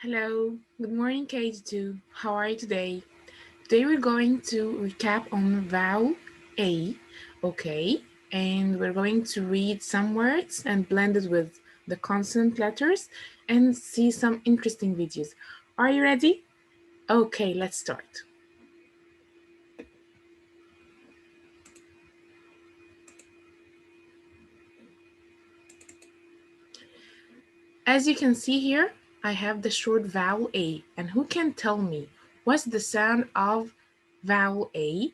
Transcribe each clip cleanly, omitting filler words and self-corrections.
Hello, good morning KG2. How are you today? Today we're going to recap on vowel A, okay? And we're going to read some words and blend it with the consonant letters and see some interesting videos. Are you ready? Okay, let's start. As you can see here, I have the short vowel A. And who can tell me what's the sound of vowel A?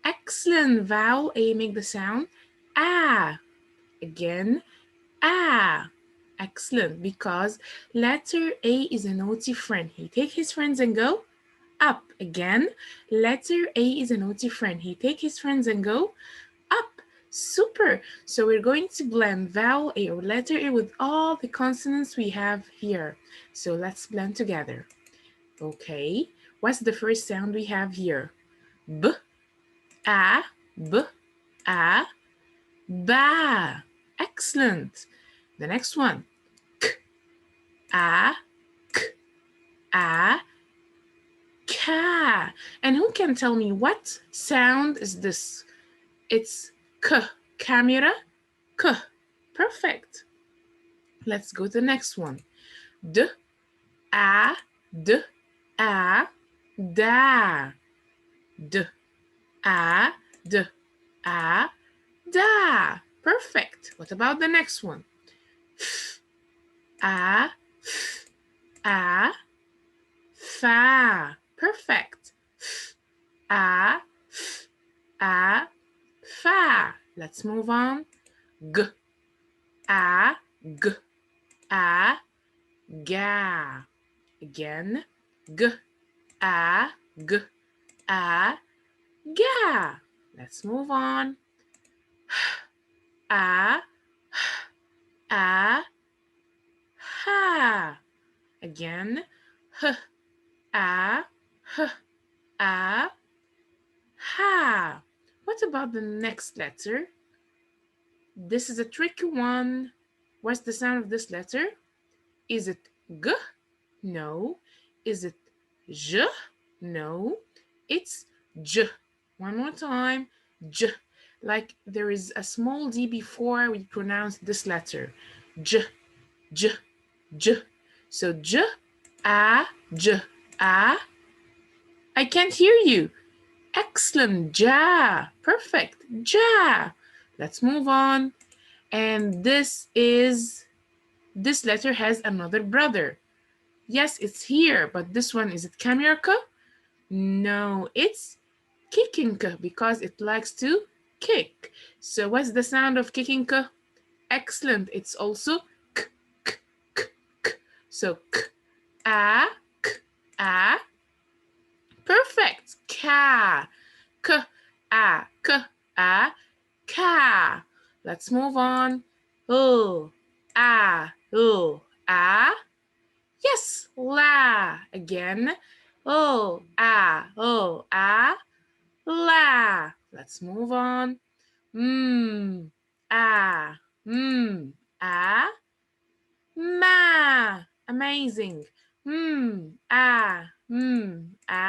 Excellent. Vowel A make the sound ah. Again, ah. Excellent, because letter A is a naughty friend. He take his friends and go up. Again, letter A is a naughty friend. He take his friends and go up. Super. So we're going to blend vowel A or letter A with all the consonants we have here. So let's blend together. Okay. What's the first sound we have here? B, a, b, a, ba. Excellent. The next one. K, a, k, a, ka. And who can tell me what sound is this? It's k. Camera, k. Perfect. Let's go to the next one. D, a, d, a, da. D, a, d, a, da. Perfect. What about the next one? F, a, f, a, fa. Perfect. F, a, f, a, fa. Let's move on. G, a, g, a, ga. Again. G, a, g, a, ga. Let's move on. A, a, ha. Again. H, a, h, a, ha. What about the next letter? This is a tricky one. What's the sound of this letter? Is it g? No. Is it j? No. It's j. One more time. J. Like there is a small d before we pronounce this letter. J, j, j. So j, a, j, a. I can't hear you. Excellent. Ja. Perfect. Ja. Let's move on. And this letter has another brother. Yes, it's here, but this one, is it Kamirka? No, it's Kikinka, because it likes to kick. So what's the sound of Kikinka? Excellent. It's also k, k, k, k. So k, a, k, a. Perfect. Ka. K, a, k, a, ka. Let's move on. A, a. Yes, la. Again. A, la. Let's move on. A, a, ma. Amazing. A, ma.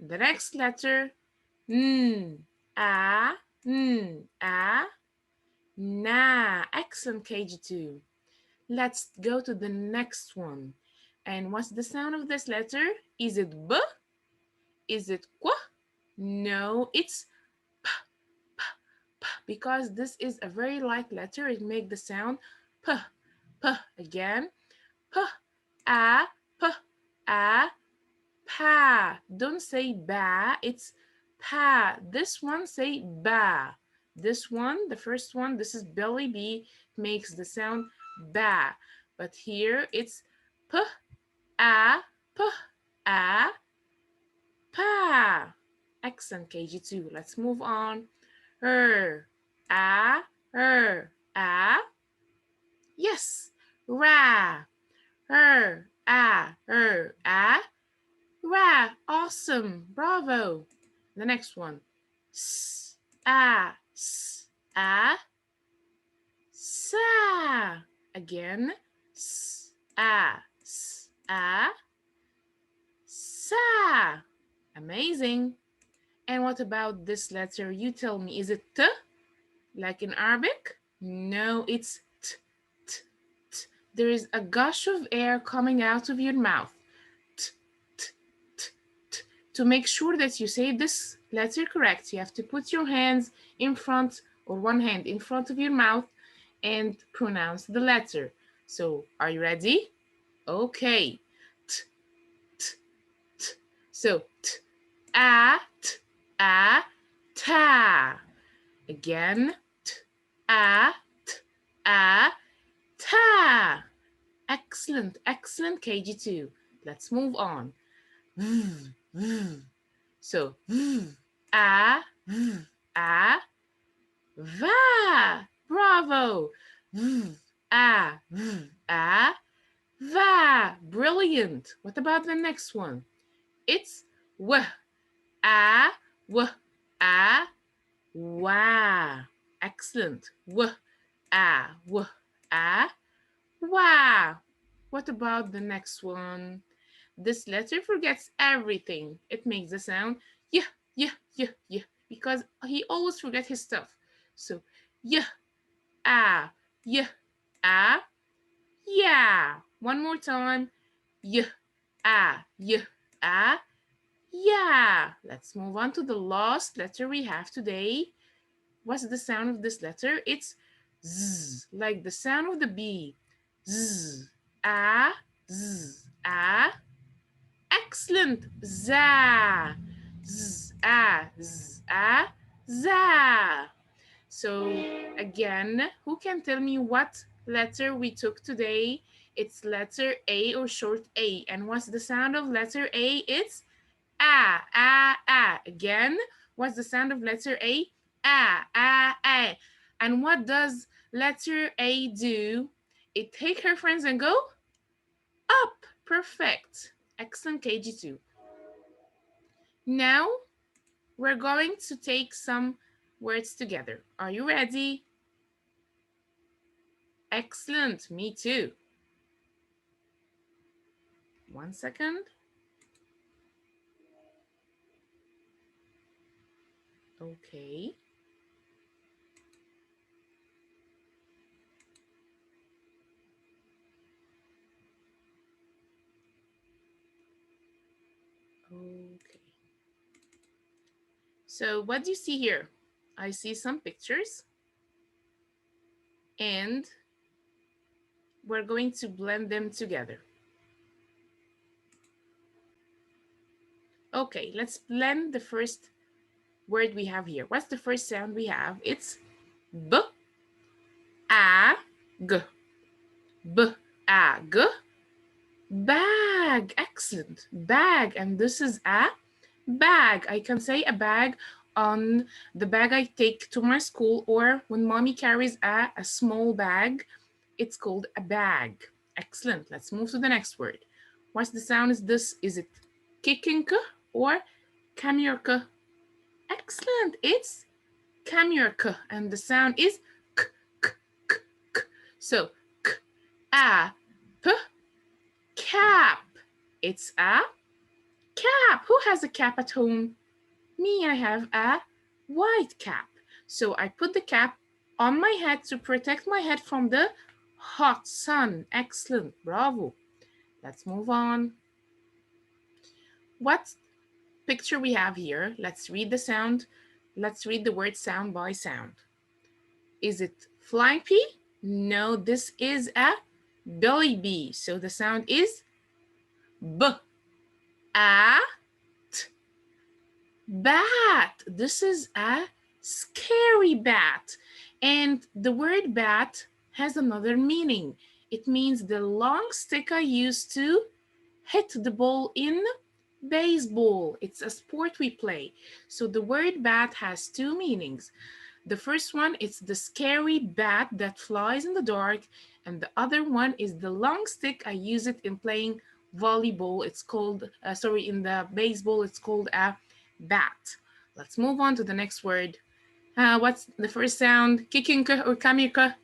The next letter. A, a, na. Excellent, KG2. Let's go to the next one. And what's the sound of this letter? Is it b? Is it qu? No, it's p, p, p, because this is a very light letter. It makes the sound p, p. Again, p, a, p, a, pa. Don't say ba, it's pa. This one say ba. This one, the first one, this is belly B, makes the sound ba. But here it's p, a, p, a, pa. Excellent, KG2. Let's move on. A, a. Yes, ra. A. Ra. Awesome. Bravo. The next one. S, a, sa. Again. S, a, s, a, sa. Amazing. And what about this letter? You tell me, is it T, like in Arabic? No, it's T, T, T. There is a gush of air coming out of your mouth. T, T, T, T. To make sure that you say this letter correct, you have to put your hands in front, or one hand in front of your mouth, and pronounce the letter. So, are you ready? Okay. T, T, T. So, T, a, T, a, ta. Again, T, a, T, a, ta. Excellent, excellent, KG2. Let's move on. So, a, a, va. Bravo. A, a, va. Brilliant. What about the next one? It's w, a, w, a, wa. Excellent. W, a, w, a, wa. What about the next one? This letter forgets everything. It makes the sound yeah, yeah, yeah, yeah, because he always forgets his stuff. So, yeah, ah, yeah, ah, yeah. One more time. Yeah, yeah, yeah. Let's move on to the last letter we have today. What's the sound of this letter? It's z, like the sound of the bee. Z, ah, z, ah. Excellent. Za. Z, ah, z, ah, za. So again, who can tell me what letter we took today? It's letter A, or short A. And what's the sound of letter A? It's ah, ah, ah. Again, what's the sound of letter A? Ah, ah, ah. And what does letter A do? It take her friends and go up. Perfect. Excellent, KG2. Now we're going to take some words together. Are you ready? Excellent, me too. One second. Okay. Okay. So what do you see here? I see some pictures, and we're going to blend them together. Okay, let's blend the first word we have here. What's the first sound we have? It's b, a, g. B, a, g. Bag. Excellent. Bag. And this is a bag. I can say a bag on the bag I take to my school, or when mommy carries a small bag, it's called a bag. Excellent. Let's move to the next word. What's the sound is this? Is it kikinka or kamyurka? Excellent. It's kamyurka, and the sound is k, k, k, k. So k, a, p, cap. It's a cap. Who has a cap at home? Me, I have a white cap. So I put the cap on my head to protect my head from the hot sun. Excellent. Bravo. Let's move on. What picture we have here? Let's read the sound. Let's read the word sound by sound. Is it flying bee? No, this is a billy bee. So the sound is b, a, t, bat. This is a scary bat. And the word bat has another meaning. It means the long stick I used to hit the ball in baseball. It's a sport we play. So the word bat has two meanings. The first one is the scary bat that flies in the dark, and the other one is the long stick. I use it in playing volleyball. It's called, in the baseball, it's called a bat. Let's move on to the next word. What's the first sound? Kikinka or kamika?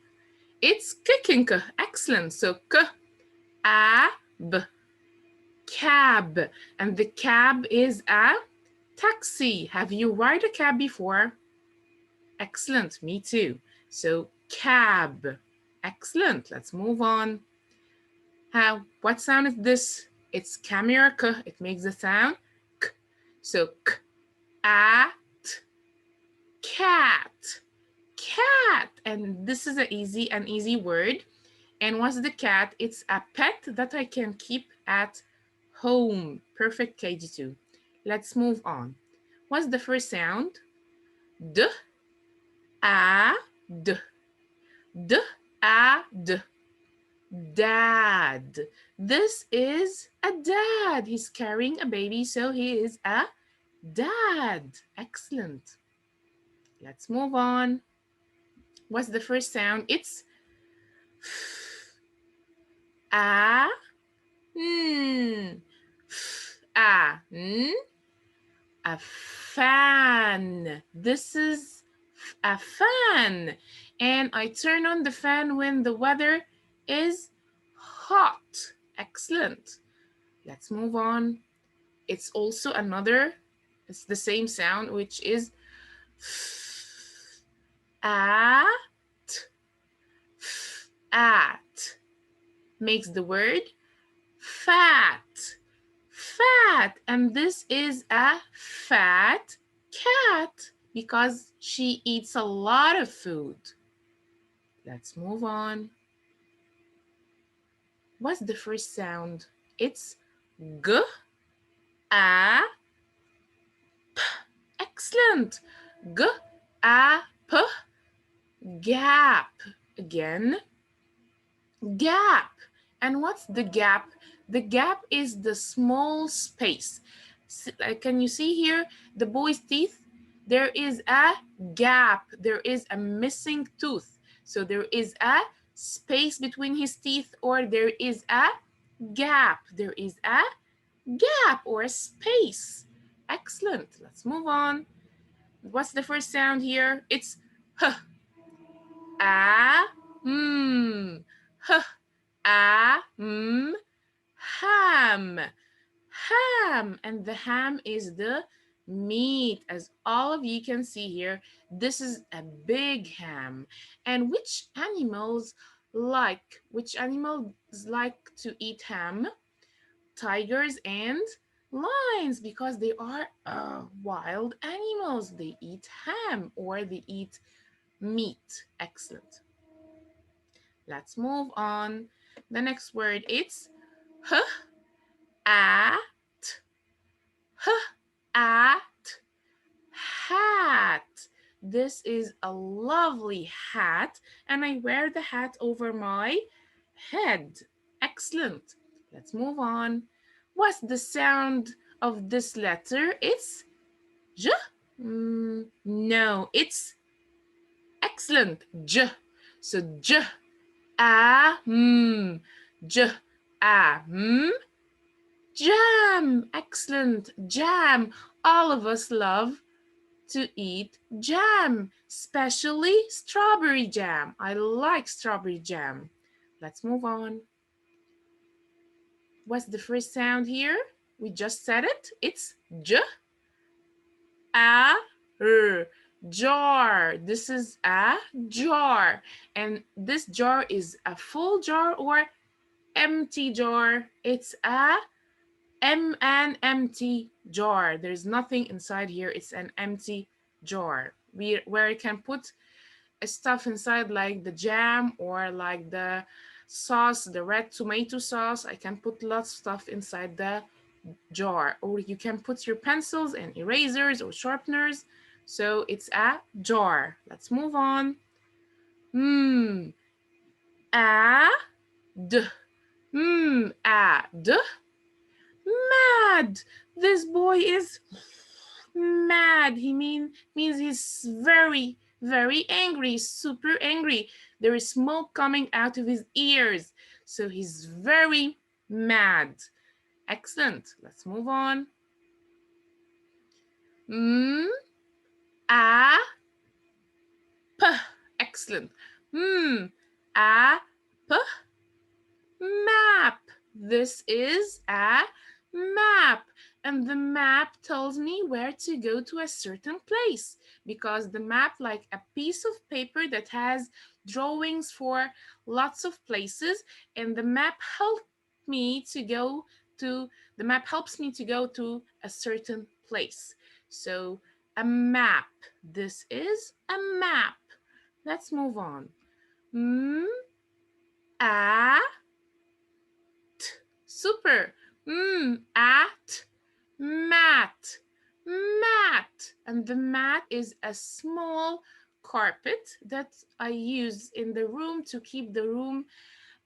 It's kikinka. Excellent. So k, ab, cab. And the cab is a taxi. Have you ride a cab before? Excellent, me too. So cab. Excellent. Let's move on. What sound is this? It's camera k. It makes the sound k. So k, at, cat, cat. And this is an easy word. And what's the cat? It's a pet that I can keep at home. Perfect, KG2. Let's move on. What's the first sound? D, a, d. D, a, d. Dad. This is a dad. He's carrying a baby, so he is a dad. Excellent. Let's move on. What's the first sound? It's a, n. A, n. A fan. This is a fan. And I turn on the fan when the weather is hot. Excellent. Let's move on. It's also it's the same sound, which is at, at. Makes the word fat, fat. And this is a fat cat because she eats a lot of food. Let's move on. What's the first sound? It's g, a, p. Excellent. G, a, p. Gap. Again, gap. And what's the gap? The gap is the small space. Can you see here the boy's teeth? There is a gap. There is a missing tooth. So there is a space between his teeth, or there is a gap. There is a gap or a space. Excellent. Let's move on. What's the first sound here? It's h, a, m, h, a, m, ham, ham. And the ham is the meat. As all of you can see here, this is a big ham. And which animals like to eat ham? Tigers and lions, because they are wild animals. They eat ham or they eat meat. Excellent. Let's move on. The next word, it's h, at, h, at, hat. This is a lovely hat, and I wear the hat over my head. Excellent. Let's move on. What's the sound of this letter? It's j. No, it's excellent. J. So j, a, j, a, jam. Excellent. Jam. All of us love to eat jam, especially strawberry jam. I like strawberry jam. Let's move on. What's the first sound here? We just said it. It's j, a, r. Jar. This is a jar. And this jar is a full jar or empty jar. It's an empty jar. There's nothing inside here. It's an empty jar where you can put stuff inside, like the jam or like the sauce, the red tomato sauce. I can put lots of stuff inside the jar, or you can put your pencils and erasers or sharpeners. So it's a jar. Let's move on. A, d. A, d. Mad. This boy is mad. Means he's very, very angry, super angry. There is smoke coming out of his ears. So he's very mad. Excellent. Let's move on. A, p. Excellent. A, p. Map. This is a map, and the map tells me where to go to a certain place, because the map, like a piece of paper that has drawings for lots of places, and the map helps me to go to a certain place. So a map. This is a map. Let's move on. M a Super. At mat. Mat. And the mat is a small carpet that I use in the room to keep the room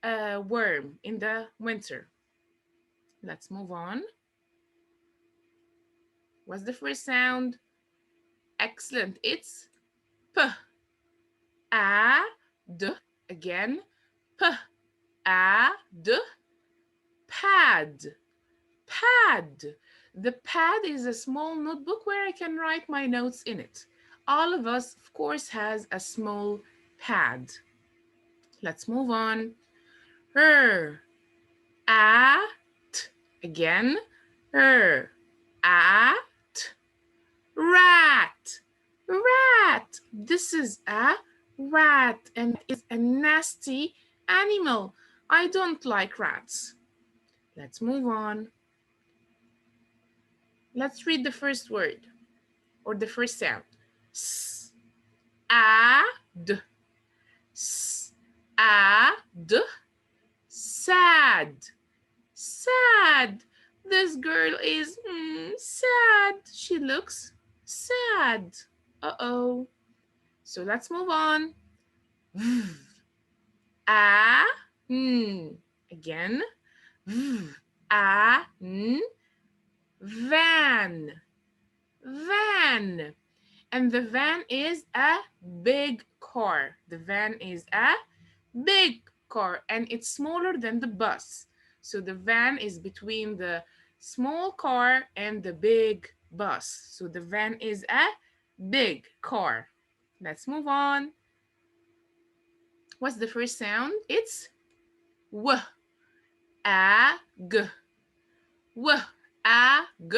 warm in the winter. Let's move on. What's the first sound? Excellent. It's p. A d. Again. P. A d. Pad. Pad. The pad is a small notebook where I can write my notes in it. All of us, of course, has a small pad. Let's move on. Her. At. Again. Her. At. Rat. Rat. This is a rat, and it's a nasty animal. I don't like rats. Let's move on. Let's read the first word or the first sound. S, a, d. S, a, d. Sad. Sad. This girl is sad. She looks sad. Uh-oh. So let's move on. V, a, n. Again. V, a, n. Van. Van. And the van is a big car. The van is a big car, and it's smaller than the bus. So the van is between the small car and the big bus. So the van is a big car. Let's move on. What's the first sound? It's w, a, g. W, a, g.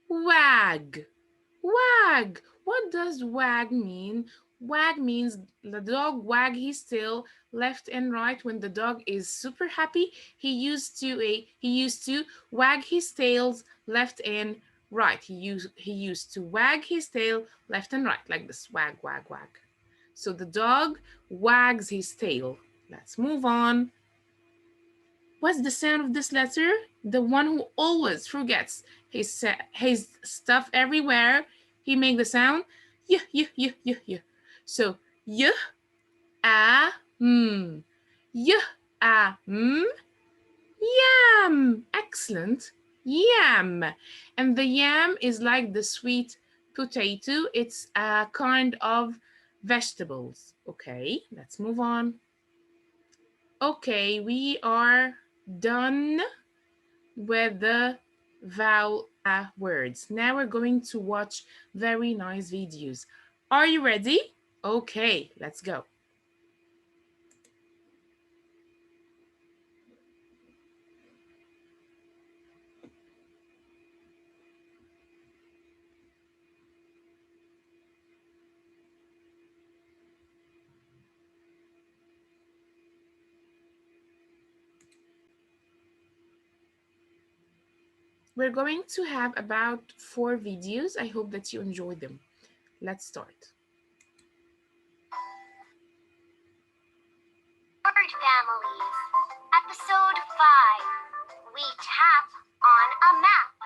Wag. Wag. What does wag mean? Wag means the dog wag his tail left and right when the dog is super happy. He used to wag his tails left and right. He used to wag his tail left and right like this. Wag, wag, wag. So the dog wags his tail. Let's move on. What's the sound of this letter? The one who always forgets his stuff everywhere. He make the sound y, y, y, y, y. So y, a, m. Y, a, m. Yam. Excellent. Yam. And the yam is like the sweet potato. It's a kind of vegetables. Okay, let's move on. Okay, we are done with the vowel words. Now we're going to watch very nice videos. Are you ready? Okay, let's go. We're going to have about 4 videos. I hope that you enjoy them. Let's start. Word families. Episode 5. We tap on a map.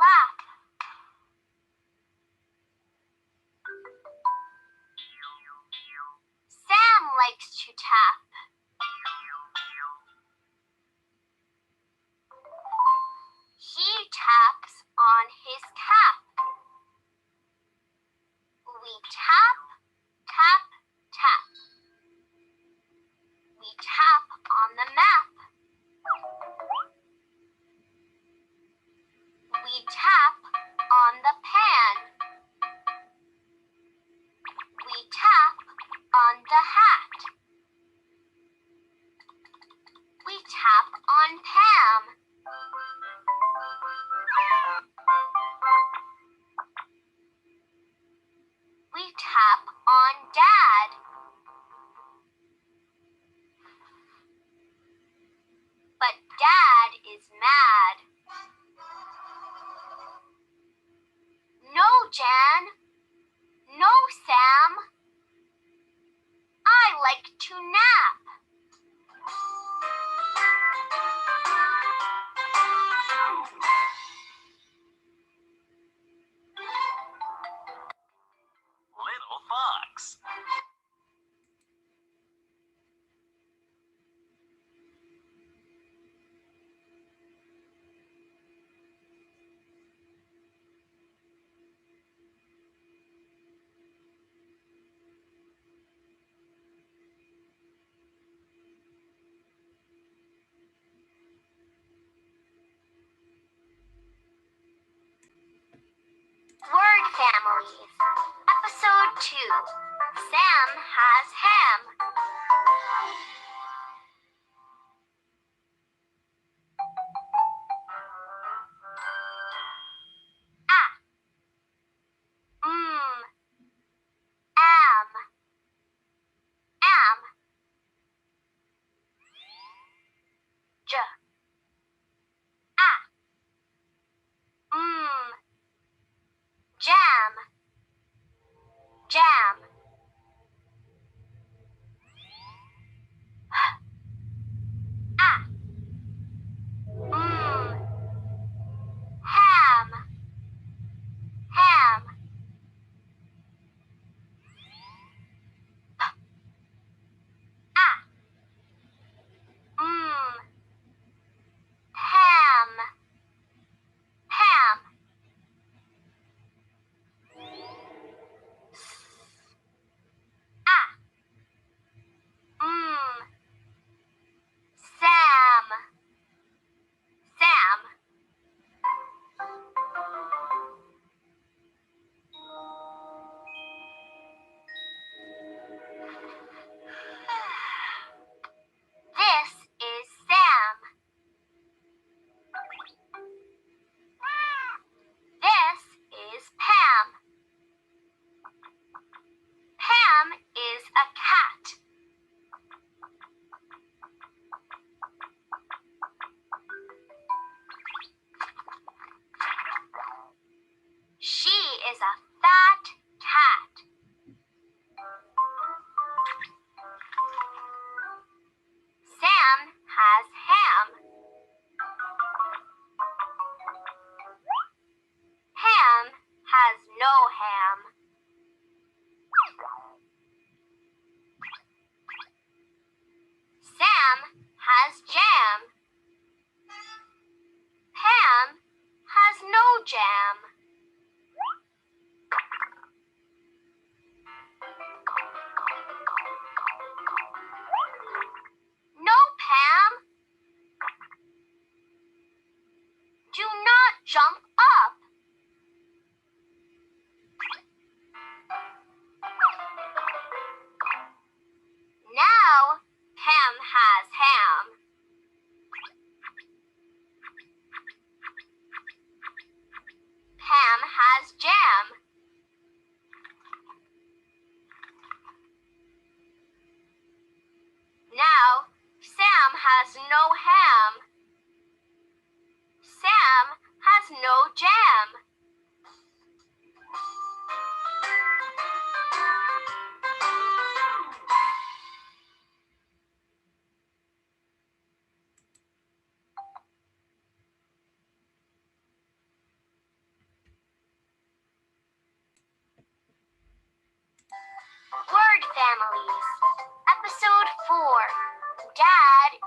clap. Sam likes to tap. He taps on his cap. We tap, tap, tap. We tap on the map. We tap on the pan. We tap on the hat. We tap on Pam. We tap on Dad. But Dad is mad. No, Jan. No, Sam. I like to nap. Little fox. Word families. Episode 2. Sam has ham. Ah. Am. Am. J. Ah. Jam. Jam. Ah. Ham. Ham. Ah. Ham. Ham. Ah. Sam. Sam. This is Sam. This is Pam. Pam is a cat. She is a fat cat. Sam has ham. Pam has no ham. Sam has jam. Pam has no jam. No, Pam. Do not jump up. Now Pam has ham. Pam has jam. Now Sam has no ham. Sam has no jam.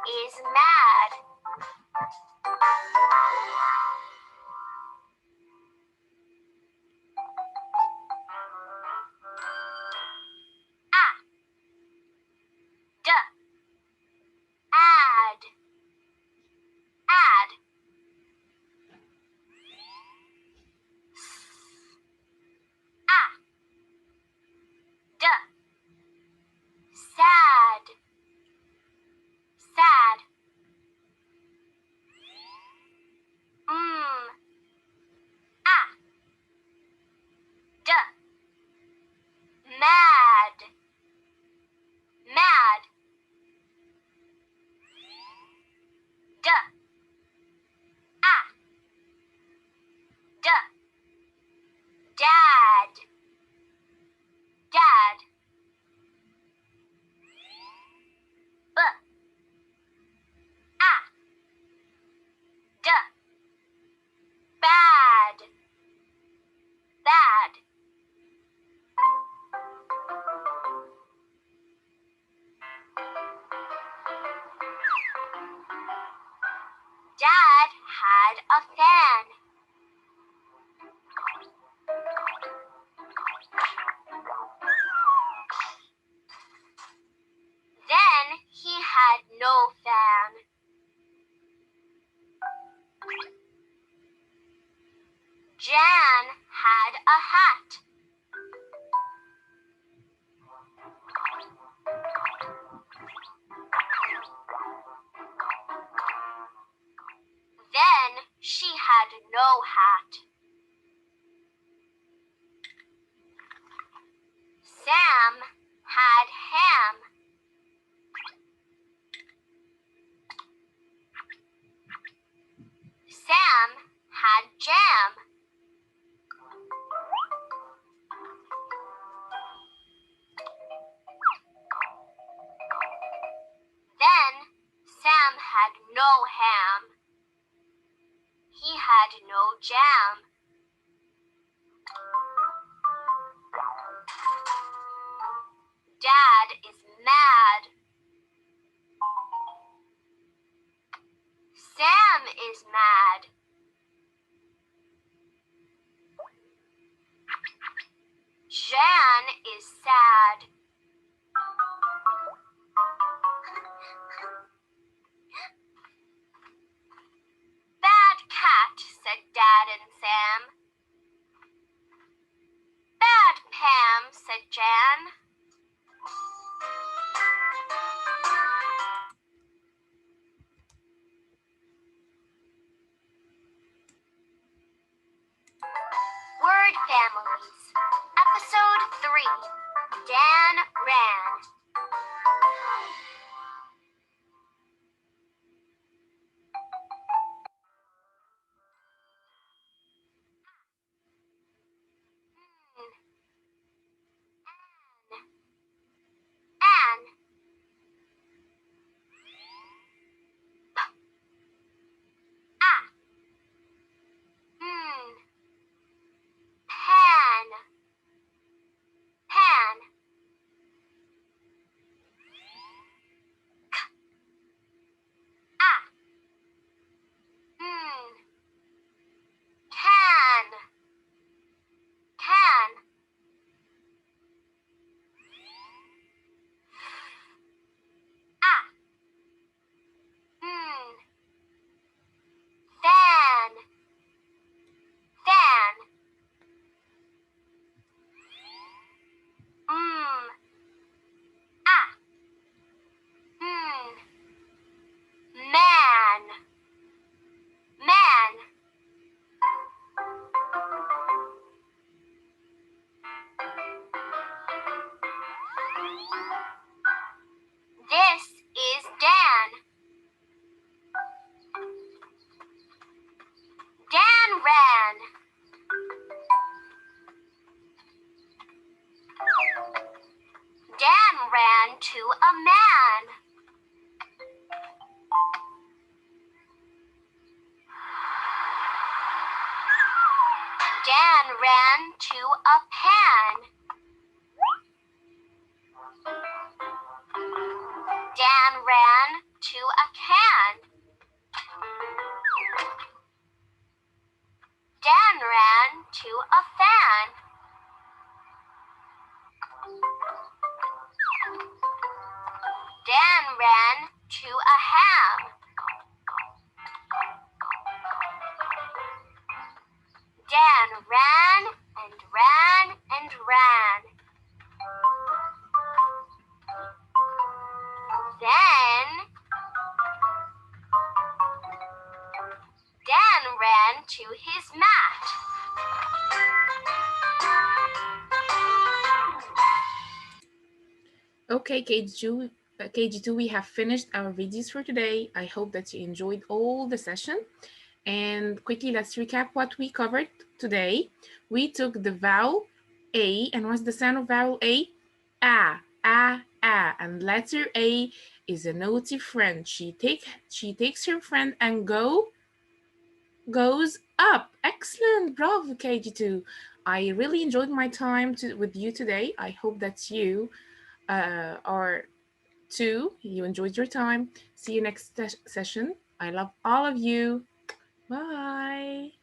is mad. Add, add. Sad, sad. Mad, mad. Dad, dad. Bad, bad. Dad had a fan. Then he had no fan. Jan had a hat. Then she had no hat. Sam had ham. Sam had jam. Then Sam had no ham. He had no jam. Dad is mad. Sam is mad. Jan is sad. Bad cat, said Dad and Sam. Bad Pam, said Jan. Word Families, Episode 3, Dan Ran. Anne, pan, pan. Can, can. Fan, fan. Man, man. This is Dan. Dan ran. Dan ran to a man. Dan ran to a pan. Dan ran to a left hand. Dan ran to a fan. Dan ran to a ham. Dan ran and ran and ran. Then Dan ran to his mat. Okay, KG2, we have finished our videos for today. I hope that you enjoyed all the session. And quickly, let's recap what we covered today. We took the vowel A, and what's the sound of vowel A? Ah, ah, ah. And letter A is a naughty friend. She takes her friend and goes up. Excellent, bravo, KG2. I really enjoyed my time with you today. I hope that you are too. You enjoyed your time. See you next session. I love all of you. Bye.